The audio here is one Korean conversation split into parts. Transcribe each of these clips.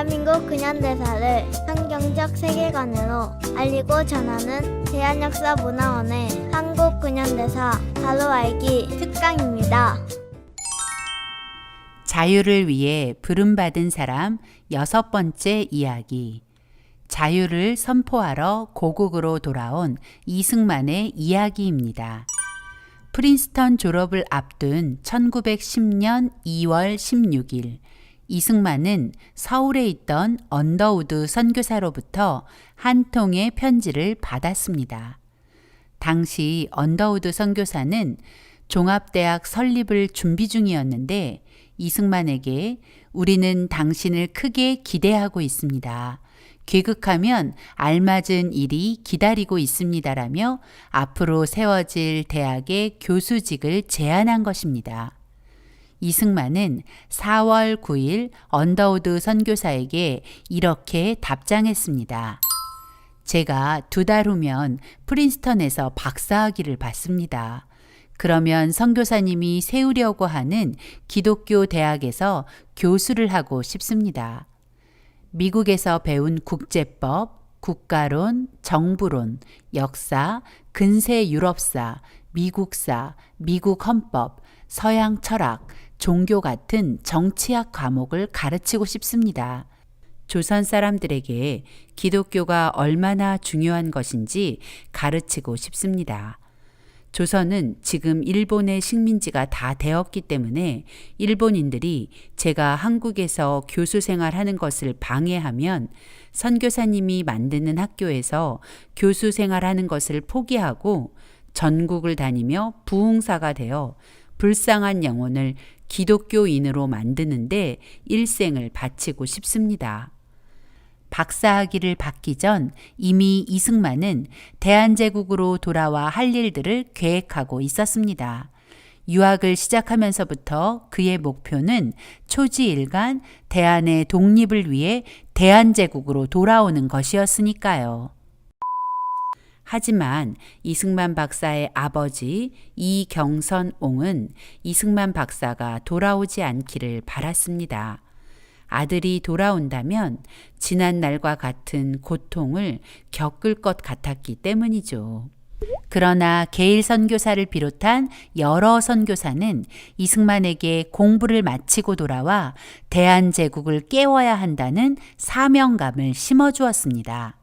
대한민국 근현대사를 성경적 세계관으로 알리고 전하는 대한역사문화원의 한국 근현대사 바로 알기 특강입니다. 자유를 위해 부름받은 사람 6번째 이야기. 자유를 선포하러 고국으로 돌아온 이승만의 이야기입니다. 프린스턴 졸업을 앞둔 1910년 2월 16일, 이승만은 서울에 있던 언더우드 선교사로부터 한 통의 편지를 받았습니다. 당시 언더우드 선교사는 종합대학 설립을 준비 중이었는데 이승만에게 우리는 당신을 크게 기대하고 있습니다. 귀국하면 알맞은 일이 기다리고 있습니다라며 앞으로 세워질 대학의 교수직을 제안한 것입니다. 이승만은 4월 9일 언더우드 선교사에게 이렇게 답장했습니다. 제가 2달 후면 프린스턴에서 박사학위를 받습니다. 그러면 선교사님이 세우려고 하는 기독교 대학에서 교수를 하고 싶습니다. 미국에서 배운 국제법, 국가론, 정부론, 역사, 근세 유럽사, 미국사, 미국 헌법, 서양 철학, 종교 같은 정치학 과목을 가르치고 싶습니다. 조선 사람들에게 기독교가 얼마나 중요한 것인지 가르치고 싶습니다. 조선은 지금 일본의 식민지가 다 되었기 때문에 일본인들이 제가 한국에서 교수 생활하는 것을 방해하면 선교사님이 만드는 학교에서 교수 생활하는 것을 포기하고 전국을 다니며 부흥사가 되어 불쌍한 영혼을 기독교인으로 만드는데 일생을 바치고 싶습니다. 박사학위를 받기 전 이미 이승만은 대한제국으로 돌아와 할 일들을 계획하고 있었습니다. 유학을 시작하면서부터 그의 목표는 초지일간 대한의 독립을 위해 대한제국으로 돌아오는 것이었으니까요. 하지만 이승만 박사의 아버지 이경선옹은 이승만 박사가 돌아오지 않기를 바랐습니다. 아들이 돌아온다면 지난 날과 같은 고통을 겪을 것 같았기 때문이죠. 그러나 게일 선교사를 비롯한 여러 선교사는 이승만에게 공부를 마치고 돌아와 대한제국을 깨워야 한다는 사명감을 심어주었습니다.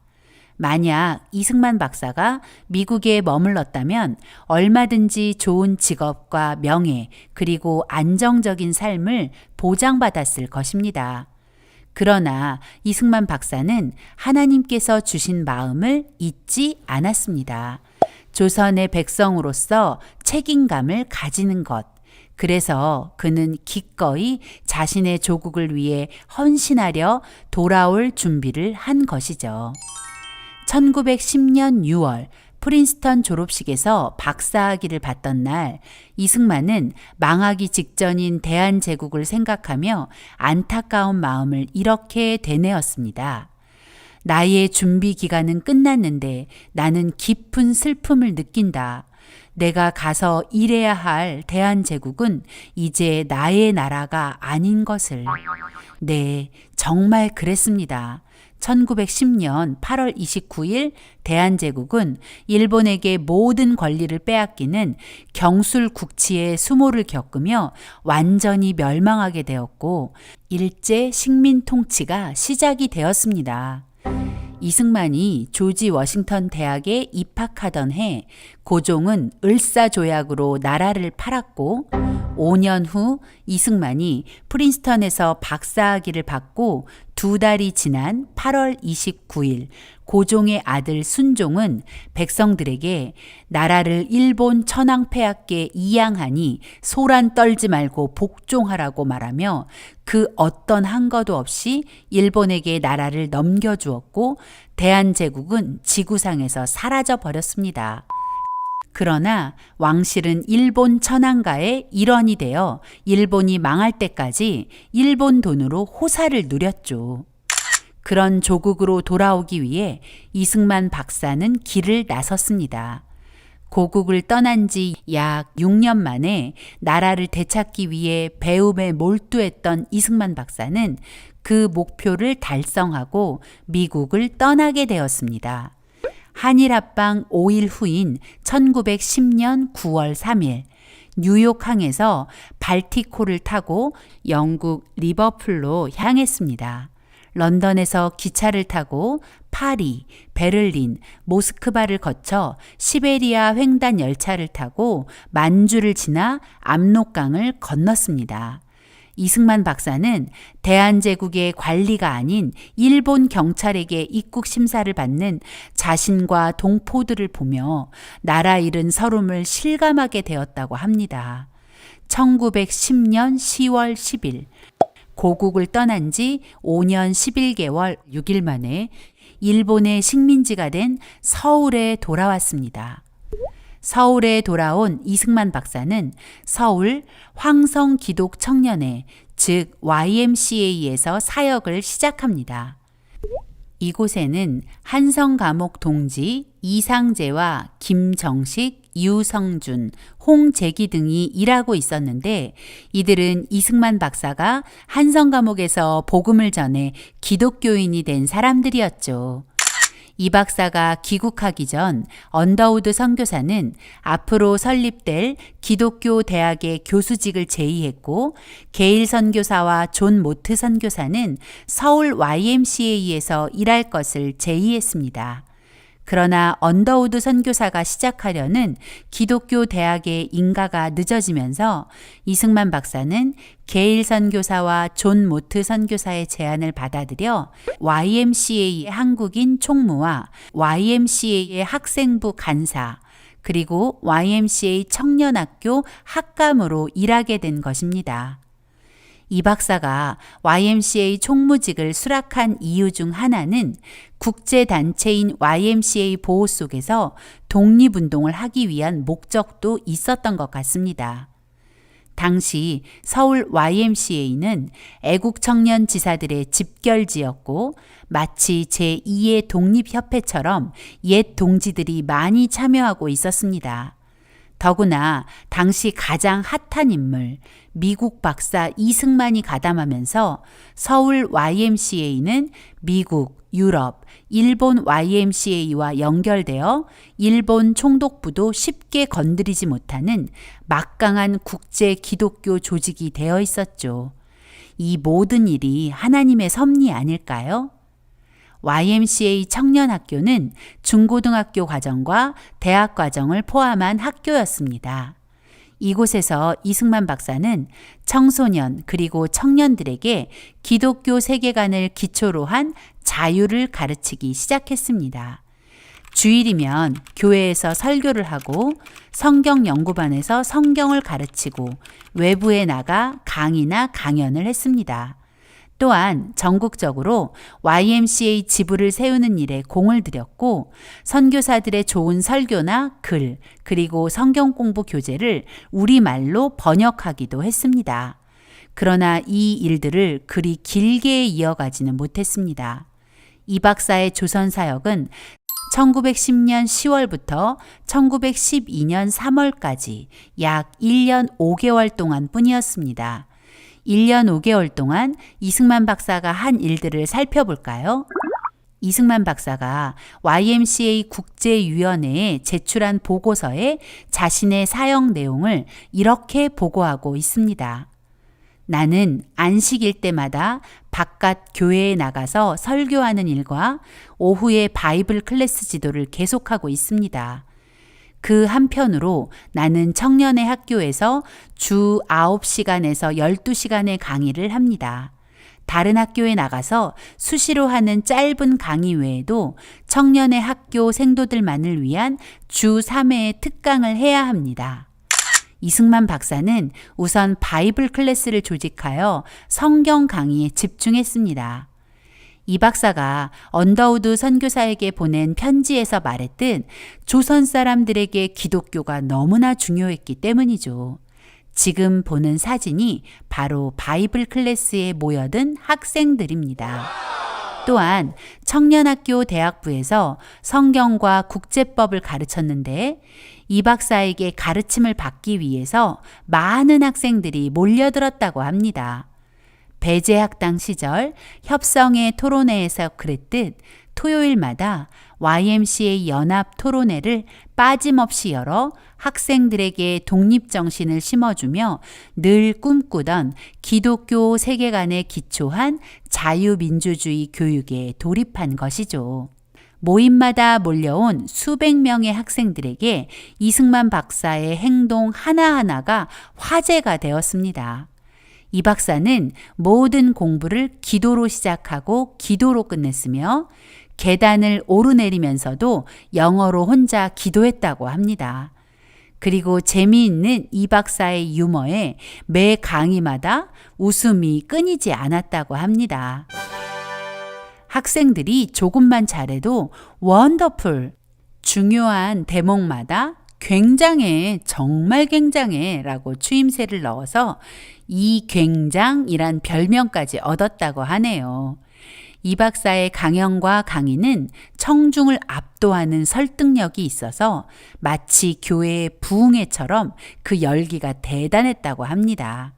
만약 이승만 박사가 미국에 머물렀다면 얼마든지 좋은 직업과 명예 그리고 안정적인 삶을 보장받았을 것입니다. 그러나 이승만 박사는 하나님께서 주신 마음을 잊지 않았습니다. 조선의 백성으로서 책임감을 가지는 것. 그래서 그는 기꺼이 자신의 조국을 위해 헌신하려 돌아올 준비를 한 것이죠. 1910년 6월 프린스턴 졸업식에서 박사학위를 받던 날 이승만은 망하기 직전인 대한제국을 생각하며 안타까운 마음을 이렇게 되뇌었습니다. 나의 준비 기간은 끝났는데 나는 깊은 슬픔을 느낀다. 내가 가서 일해야 할 대한제국은 이제 나의 나라가 아닌 것을. 네, 정말 그랬습니다. 1910년 8월 29일 대한제국은 일본에게 모든 권리를 빼앗기는 경술국치의 수모를 겪으며 완전히 멸망하게 되었고 일제 식민 통치가 시작이 되었습니다. 이승만이 조지 워싱턴 대학에 입학하던 해 고종은 을사조약으로 나라를 팔았고 5년 후 이승만이 프린스턴에서 박사학위를 받고 2달이 지난 8월 29일 고종의 아들 순종은 백성들에게 나라를 일본 천황폐하께 이양하니 소란 떨지 말고 복종하라고 말하며 그 어떤 한거도 없이 일본에게 나라를 넘겨주었고 대한제국은 지구상에서 사라져 버렸습니다. 그러나 왕실은 일본 천황가의 일원이 되어 일본이 망할 때까지 일본 돈으로 호사를 누렸죠. 그런 조국으로 돌아오기 위해 이승만 박사는 길을 나섰습니다. 고국을 떠난 지 약 6년 만에 나라를 되찾기 위해 배움에 몰두했던 이승만 박사는 그 목표를 달성하고 미국을 떠나게 되었습니다. 한일합방 5일 후인 1910년 9월 3일 뉴욕항에서 발티코를 타고 영국 리버풀로 향했습니다. 런던에서 기차를 타고 파리, 베를린, 모스크바를 거쳐 시베리아 횡단 열차를 타고 만주를 지나 압록강을 건넜습니다. 이승만 박사는 대한제국의 관리가 아닌 일본 경찰에게 입국 심사를 받는 자신과 동포들을 보며 나라 잃은 서름을 실감하게 되었다고 합니다. 1910년 10월 10일 고국을 떠난 지 5년 11개월 6일 만에 일본의 식민지가 된 서울에 돌아왔습니다. 서울에 돌아온 이승만 박사는 서울 황성기독청년회, 즉 YMCA에서 사역을 시작합니다. 이곳에는 한성감옥 동지 이상재와 김정식, 유성준, 홍재기 등이 일하고 있었는데 이들은 이승만 박사가 한성감옥에서 복음을 전해 기독교인이 된 사람들이었죠. 이 박사가 귀국하기 전 언더우드 선교사는 앞으로 설립될 기독교 대학의 교수직을 제의했고 게일 선교사와 존 모트 선교사는 서울 YMCA에서 일할 것을 제의했습니다. 그러나 언더우드 선교사가 시작하려는 기독교 대학의 인가가 늦어지면서 이승만 박사는 게일 선교사와 존 모트 선교사의 제안을 받아들여 YMCA의 한국인 총무와 YMCA의 학생부 간사, 그리고 YMCA 청년학교 학감으로 일하게 된 것입니다. 이 박사가 YMCA 총무직을 수락한 이유 중 하나는 국제단체인 YMCA 보호 속에서 독립운동을 하기 위한 목적도 있었던 것 같습니다. 당시 서울 YMCA는 애국청년 지사들의 집결지였고 마치 제2의 독립협회처럼 옛 동지들이 많이 참여하고 있었습니다. 더구나 당시 가장 핫한 인물, 미국 박사 이승만이 가담하면서 서울 YMCA는 미국, 유럽, 일본 YMCA와 연결되어 일본 총독부도 쉽게 건드리지 못하는 막강한 국제 기독교 조직이 되어 있었죠. 이 모든 일이 하나님의 섭리 아닐까요? YMCA 청년학교는 중고등학교 과정과 대학 과정을 포함한 학교였습니다. 이곳에서 이승만 박사는 청소년 그리고 청년들에게 기독교 세계관을 기초로 한 자유를 가르치기 시작했습니다. 주일이면 교회에서 설교를 하고 성경 연구반에서 성경을 가르치고 외부에 나가 강의나 강연을 했습니다. 또한 전국적으로 YMCA 지부를 세우는 일에 공을 들였고 선교사들의 좋은 설교나 글, 그리고 성경 공부 교재를 우리말로 번역하기도 했습니다. 그러나 이 일들을 그리 길게 이어가지는 못했습니다. 이 박사의 조선 사역은 1910년 10월부터 1912년 3월까지 약 1년 5개월 동안 뿐이었습니다. 1년 5개월 동안 이승만 박사가 한 일들을 살펴볼까요? 이승만 박사가 YMCA 국제위원회에 제출한 보고서에 자신의 사역 내용을 이렇게 보고하고 있습니다. 나는 안식일 때마다 바깥 교회에 나가서 설교하는 일과 오후에 바이블 클래스 지도를 계속하고 있습니다. 그 한편으로 나는 청년의 학교에서 주 9시간에서 12시간의 강의를 합니다. 다른 학교에 나가서 수시로 하는 짧은 강의 외에도 청년의 학교 생도들만을 위한 주 3회의 특강을 해야 합니다. 이승만 박사는 우선 바이블 클래스를 조직하여 성경 강의에 집중했습니다. 이 박사가 언더우드 선교사에게 보낸 편지에서 말했듯 조선 사람들에게 기독교가 너무나 중요했기 때문이죠. 지금 보는 사진이 바로 바이블 클래스에 모여든 학생들입니다. 또한 청년학교 대학부에서 성경과 국제법을 가르쳤는데 이 박사에게 가르침을 받기 위해서 많은 학생들이 몰려들었다고 합니다. 배제학당 시절 협성의 토론회에서 그랬듯 토요일마다 YMCA 연합 토론회를 빠짐없이 열어 학생들에게 독립정신을 심어주며 늘 꿈꾸던 기독교 세계관에 기초한 자유민주주의 교육에 돌입한 것이죠. 모임마다 몰려온 수백 명의 학생들에게 이승만 박사의 행동 하나하나가 화제가 되었습니다. 이 박사는 모든 공부를 기도로 시작하고 기도로 끝냈으며 계단을 오르내리면서도 영어로 혼자 기도했다고 합니다. 그리고 재미있는 이 박사의 유머에 매 강의마다 웃음이 끊이지 않았다고 합니다. 학생들이 조금만 잘해도 원더풀, 중요한 대목마다 굉장해, 정말 굉장해 라고 추임새를 넣어서 이 굉장이란 별명까지 얻었다고 하네요. 이 박사의 강연과 강의는 청중을 압도하는 설득력이 있어서 마치 교회의 부흥회처럼 그 열기가 대단했다고 합니다.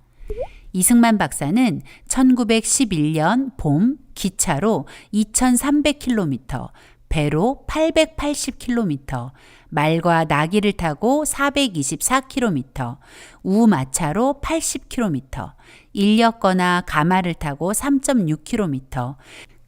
이승만 박사는 1911년 봄 기차로 2300km, 배로 880km, 말과 나귀를 타고 424km, 우마차로 80km, 인력거나 가마를 타고 3.6km,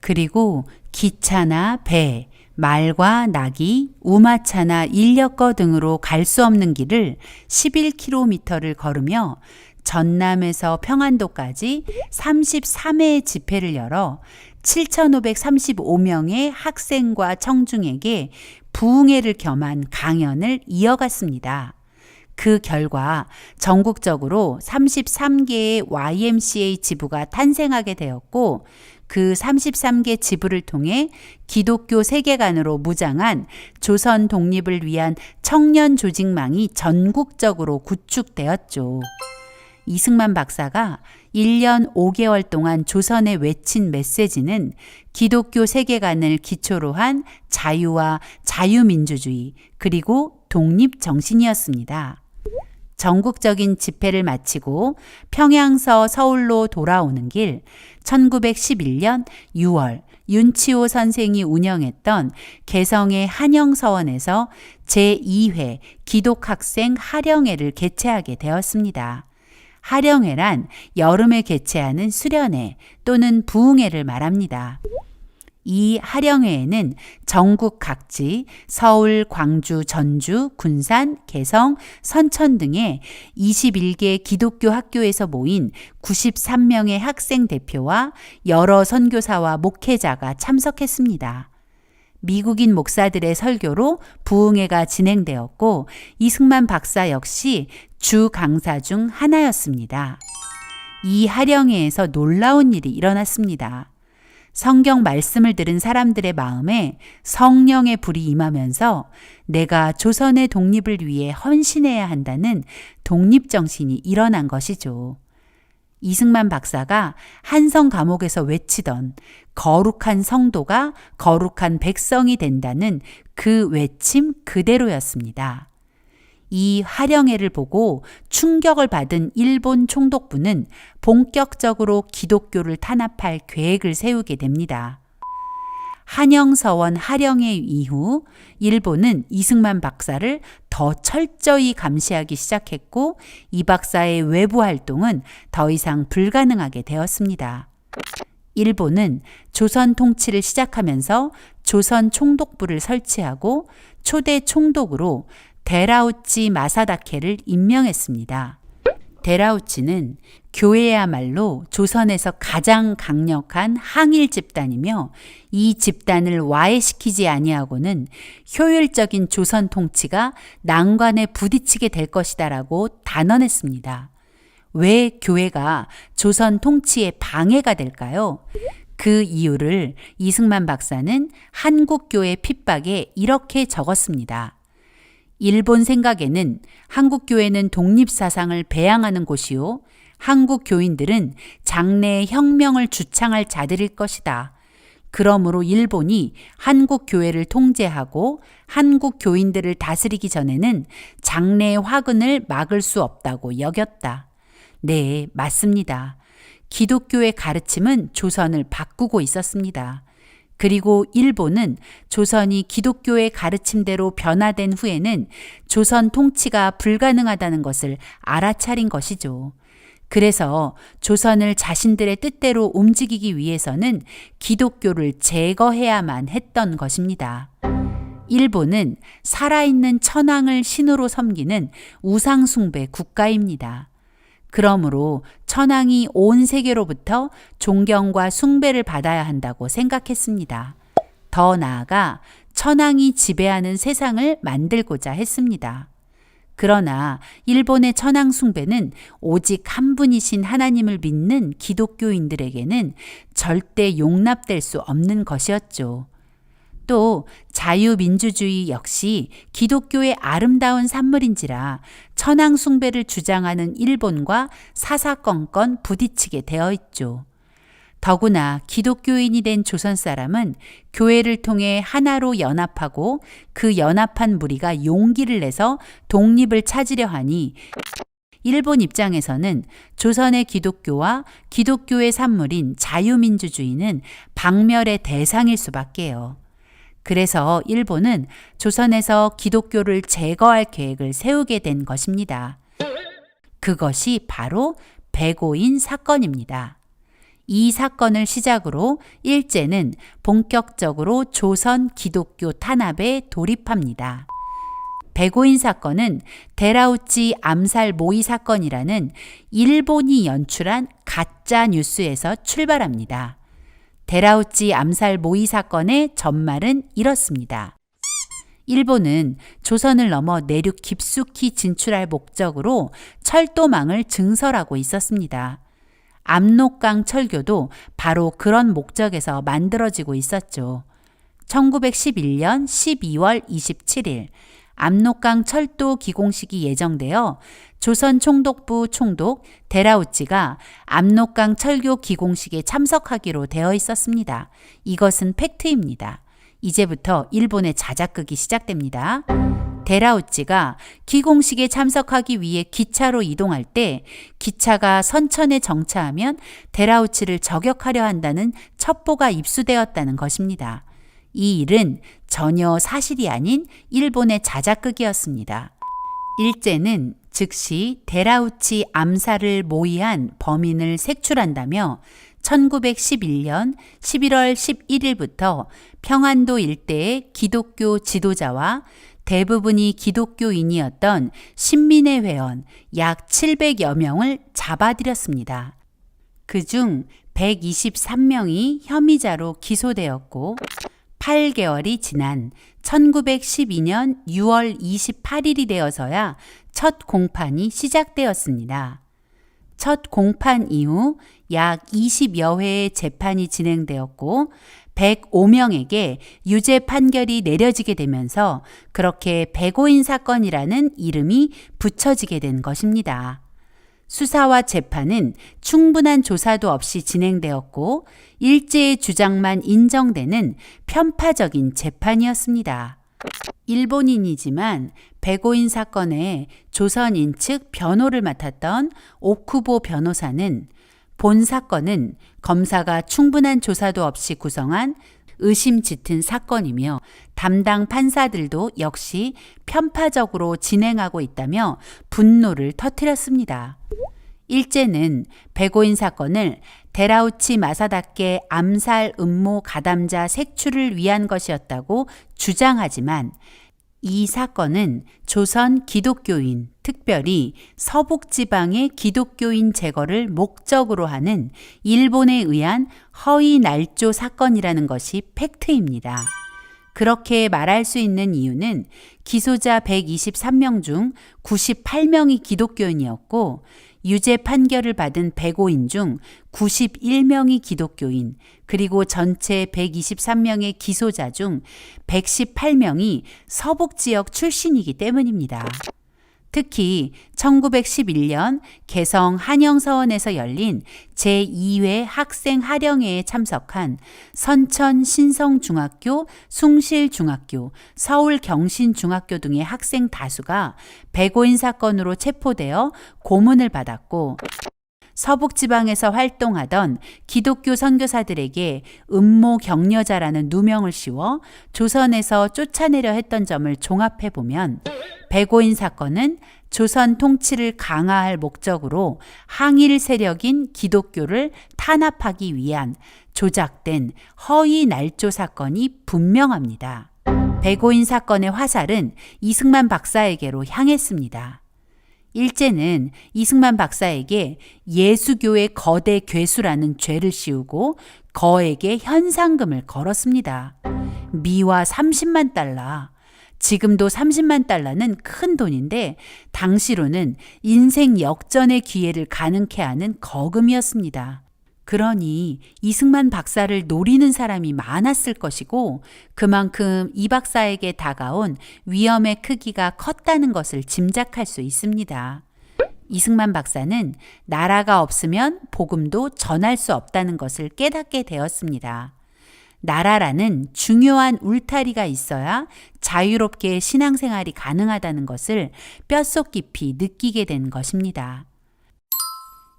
그리고 기차나 배, 말과 나귀, 우마차나 인력거 등으로 갈 수 없는 길을 11km를 걸으며 전남에서 평안도까지 33회의 집회를 열어 7,535명의 학생과 청중에게 부흥회를 겸한 강연을 이어갔습니다. 그 결과 전국적으로 33개의 YMCA 지부가 탄생하게 되었고 그 33개 지부를 통해 기독교 세계관으로 무장한 조선 독립을 위한 청년 조직망이 전국적으로 구축되었죠. 이승만 박사가 1년 5개월 동안 조선에 외친 메시지는 기독교 세계관을 기초로 한 자유와 자유민주주의 그리고 독립정신이었습니다. 전국적인 집회를 마치고 평양서 서울로 돌아오는 길 1911년 6월 윤치호 선생이 운영했던 개성의 한영서원에서 제2회 기독학생 하령회를 개최하게 되었습니다. 하령회란 여름에 개최하는 수련회 또는 부흥회를 말합니다. 이 하령회에는 전국 각지 서울, 광주, 전주, 군산, 개성, 선천 등의 21개 기독교 학교에서 모인 93명의 학생 대표와 여러 선교사와 목회자가 참석했습니다. 미국인 목사들의 설교로 부흥회가 진행되었고 이승만 박사 역시 주 강사 중 하나였습니다. 이 하령회에서 놀라운 일이 일어났습니다. 성경 말씀을 들은 사람들의 마음에 성령의 불이 임하면서 내가 조선의 독립을 위해 헌신해야 한다는 독립정신이 일어난 것이죠. 이승만 박사가 한성 감옥에서 외치던 거룩한 성도가 거룩한 백성이 된다는 그 외침 그대로였습니다. 이 하령회를 보고 충격을 받은 일본 총독부는 본격적으로 기독교를 탄압할 계획을 세우게 됩니다. 한영서원 하령회 이후 일본은 이승만 박사를 더 철저히 감시하기 시작했고 이 박사의 외부 활동은 더 이상 불가능하게 되었습니다. 일본은 조선 통치를 시작하면서 조선 총독부를 설치하고 초대 총독으로 데라우치 마사다케를 임명했습니다. 데라우치는 교회야말로 조선에서 가장 강력한 항일 집단이며 이 집단을 와해시키지 아니하고는 효율적인 조선 통치가 난관에 부딪히게 될 것이다라고 단언했습니다. 왜 교회가 조선 통치에 방해가 될까요? 그 이유를 이승만 박사는 한국교회 핍박에 이렇게 적었습니다. 일본 생각에는 한국교회는 독립사상을 배양하는 곳이요. 한국 교인들은 장래의 혁명을 주창할 자들일 것이다. 그러므로 일본이 한국 교회를 통제하고 한국 교인들을 다스리기 전에는 장래의 화근을 막을 수 없다고 여겼다. 네, 맞습니다. 기독교의 가르침은 조선을 바꾸고 있었습니다. 그리고 일본은 조선이 기독교의 가르침대로 변화된 후에는 조선 통치가 불가능하다는 것을 알아차린 것이죠. 그래서 조선을 자신들의 뜻대로 움직이기 위해서는 기독교를 제거해야만 했던 것입니다. 일본은 살아있는 천황을 신으로 섬기는 우상숭배 국가입니다. 그러므로 천황이 온 세계로부터 존경과 숭배를 받아야 한다고 생각했습니다. 더 나아가 천황이 지배하는 세상을 만들고자 했습니다. 그러나 일본의 천황 숭배는 오직 한 분이신 하나님을 믿는 기독교인들에게는 절대 용납될 수 없는 것이었죠. 또 자유민주주의 역시 기독교의 아름다운 산물인지라 천황 숭배를 주장하는 일본과 사사건건 부딪히게 되어 있죠. 더구나 기독교인이 된 조선 사람은 교회를 통해 하나로 연합하고 그 연합한 무리가 용기를 내서 독립을 찾으려 하니 일본 입장에서는 조선의 기독교와 기독교의 산물인 자유민주주의는 박멸의 대상일 수밖에요. 그래서 일본은 조선에서 기독교를 제거할 계획을 세우게 된 것입니다. 그것이 바로 백오인 사건입니다. 이 사건을 시작으로 일제는 본격적으로 조선 기독교 탄압에 돌입합니다. 백오인 사건은 데라우치 암살 모의 사건이라는 일본이 연출한 가짜 뉴스에서 출발합니다. 데라우치 암살 모의 사건의 전말은 이렇습니다. 일본은 조선을 넘어 내륙 깊숙이 진출할 목적으로 철도망을 증설하고 있었습니다. 압록강 철교도 바로 그런 목적에서 만들어지고 있었죠. 1911년 12월 27일 압록강 철도 기공식이 예정되어 조선 총독부 총독 데라우치가 압록강 철교 기공식에 참석하기로 되어 있었습니다. 이것은 팩트입니다. 이제부터 일본의 자작극이 시작됩니다. 데라우치가 기공식에 참석하기 위해 기차로 이동할 때 기차가 선천에 정차하면 데라우치를 저격하려 한다는 첩보가 입수되었다는 것입니다. 이 일은 전혀 사실이 아닌 일본의 자작극이었습니다. 일제는 즉시 데라우치 암살을 모의한 범인을 색출한다며 1911년 11월 11일부터 평안도 일대의 기독교 지도자와 대부분이 기독교인이었던 신민의 회원 약 700여 명을 잡아들였습니다. 그중 123명이 혐의자로 기소되었고 8개월이 지난 1912년 6월 28일이 되어서야 첫 공판이 시작되었습니다. 첫 공판 이후 약 20여 회의 재판이 진행되었고 105명에게 유죄 판결이 내려지게 되면서 그렇게 백오인 사건이라는 이름이 붙여지게 된 것입니다. 수사와 재판은 충분한 조사도 없이 진행되었고 일제의 주장만 인정되는 편파적인 재판이었습니다. 일본인이지만 백오인 사건에 조선인 측 변호를 맡았던 오쿠보 변호사는 본 사건은 검사가 충분한 조사도 없이 구성한 의심 짙은 사건이며 담당 판사들도 역시 편파적으로 진행하고 있다며 분노를 터뜨렸습니다. 일제는 백오인 사건을 데라우치 마사다케 암살 음모 가담자 색출을 위한 것이었다고 주장하지만 이 사건은 조선 기독교인, 특별히 서북지방의 기독교인 제거를 목적으로 하는 일본에 의한 허위 날조 사건이라는 것이 팩트입니다. 그렇게 말할 수 있는 이유는 기소자 123명 중 98명이 기독교인이었고 유죄 판결을 받은 105인 중 91명이 기독교인, 그리고 전체 123명의 기소자 중 118명이 서북 지역 출신이기 때문입니다. 특히 1911년 개성 한영서원에서 열린 제2회 학생 하령회에 참석한 선천 신성중학교, 숭실중학교, 서울경신중학교 등의 학생 다수가 백오인 사건으로 체포되어 고문을 받았고, 서북지방에서 활동하던 기독교 선교사들에게 음모 격려자라는 누명을 씌워 조선에서 쫓아내려 했던 점을 종합해보면 백오인 사건은 조선 통치를 강화할 목적으로 항일 세력인 기독교를 탄압하기 위한 조작된 허위 날조 사건이 분명합니다. 백오인 사건의 화살은 이승만 박사에게로 향했습니다. 일제는 이승만 박사에게 예수교의 거대 괴수라는 죄를 씌우고 거에게 현상금을 걸었습니다. 미화 30만 달러. 지금도 30만 달러는 큰 돈인데 당시로는 인생 역전의 기회를 가능케 하는 거금이었습니다. 그러니 이승만 박사를 노리는 사람이 많았을 것이고 그만큼 이 박사에게 다가온 위험의 크기가 컸다는 것을 짐작할 수 있습니다. 이승만 박사는 나라가 없으면 복음도 전할 수 없다는 것을 깨닫게 되었습니다. 나라라는 중요한 울타리가 있어야 자유롭게 신앙생활이 가능하다는 것을 뼛속 깊이 느끼게 된 것입니다.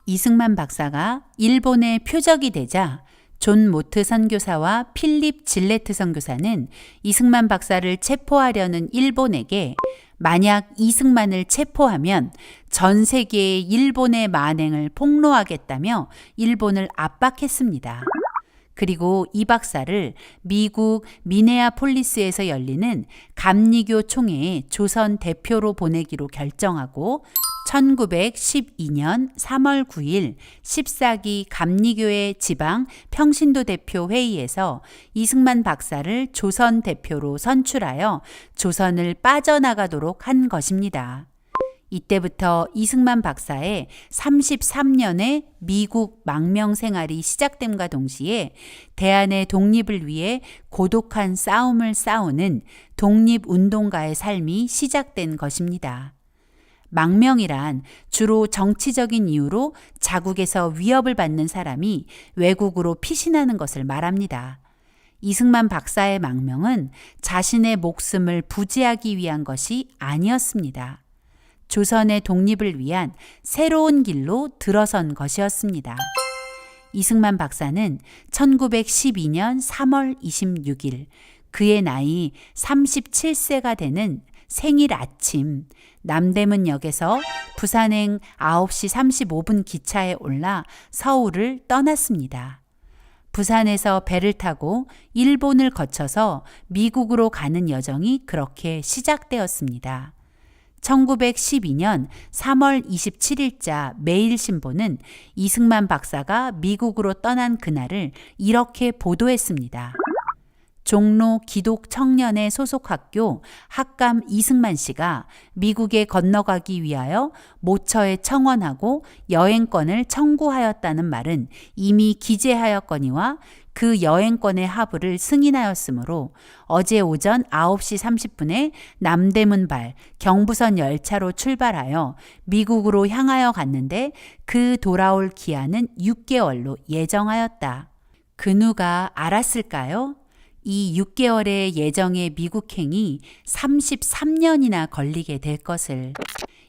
이승만 박사가 일본의 표적이 되자 존 모트 선교사와 필립 질레트 선교사는 이승만 박사를 체포하려는 일본에게 만약 이승만을 체포하면 전 세계의 일본의 만행을 폭로하겠다며 일본을 압박했습니다. 그리고 이 박사를 미국 미네아폴리스에서 열리는 감리교 총회의 조선 대표로 보내기로 결정하고 1912년 3월 9일 14기 감리교회 지방 평신도 대표 회의에서 이승만 박사를 조선 대표로 선출하여 조선을 빠져나가도록 한 것입니다. 이때부터 이승만 박사의 33년의 미국 망명 생활이 시작됨과 동시에 대한의 독립을 위해 고독한 싸움을 싸우는 독립운동가의 삶이 시작된 것입니다. 망명이란 주로 정치적인 이유로 자국에서 위협을 받는 사람이 외국으로 피신하는 것을 말합니다. 이승만 박사의 망명은 자신의 목숨을 부지하기 위한 것이 아니었습니다. 조선의 독립을 위한 새로운 길로 들어선 것이었습니다. 이승만 박사는 1912년 3월 26일 그의 나이 37세가 되는 생일 아침 남대문역에서 부산행 9시 35분 기차에 올라 서울을 떠났습니다. 부산에서 배를 타고 일본을 거쳐서 미국으로 가는 여정이 그렇게 시작되었습니다. 1912년 3월 27일자 매일신보는 이승만 박사가 미국으로 떠난 그날을 이렇게 보도했습니다. 종로 기독 청년의 소속 학교 학감 이승만 씨가 미국에 건너가기 위하여 모처에 청원하고 여행권을 청구하였다는 말은 이미 기재하였거니와 그 여행권의 하부를 승인하였으므로 어제 오전 9시 30분에 남대문발 경부선 열차로 출발하여 미국으로 향하여 갔는데 그 돌아올 기한은 6개월로 예정하였다. 그 누가 알았을까요? 이 6개월의 예정의 미국행이 33년이나 걸리게 될 것을.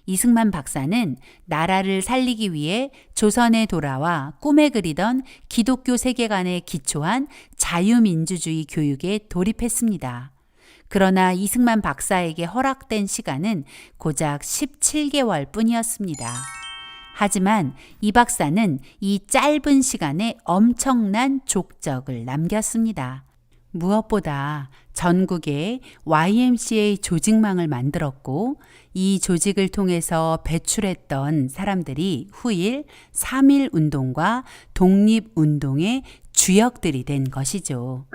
이승만 박사는 나라를 살리기 위해 조선에 돌아와 꿈에 그리던 기독교 세계관에 기초한 자유민주주의 교육에 돌입했습니다. 그러나 이승만 박사에게 허락된 시간은 고작 17개월 뿐이었습니다. 하지만 이 박사는 이 짧은 시간에 엄청난 족적을 남겼습니다. 무엇보다 전국에 YMCA 조직망을 만들었고 이 조직을 통해서 배출했던 사람들이 후일 3.1 운동과 독립운동의 주역들이 된 것이죠.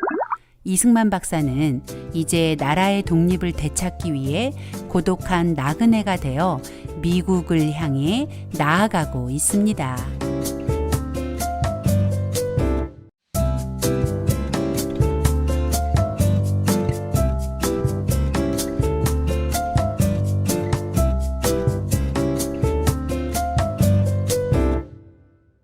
이승만 박사는 이제 나라의 독립을 되찾기 위해 고독한 나그네가 되어 미국을 향해 나아가고 있습니다.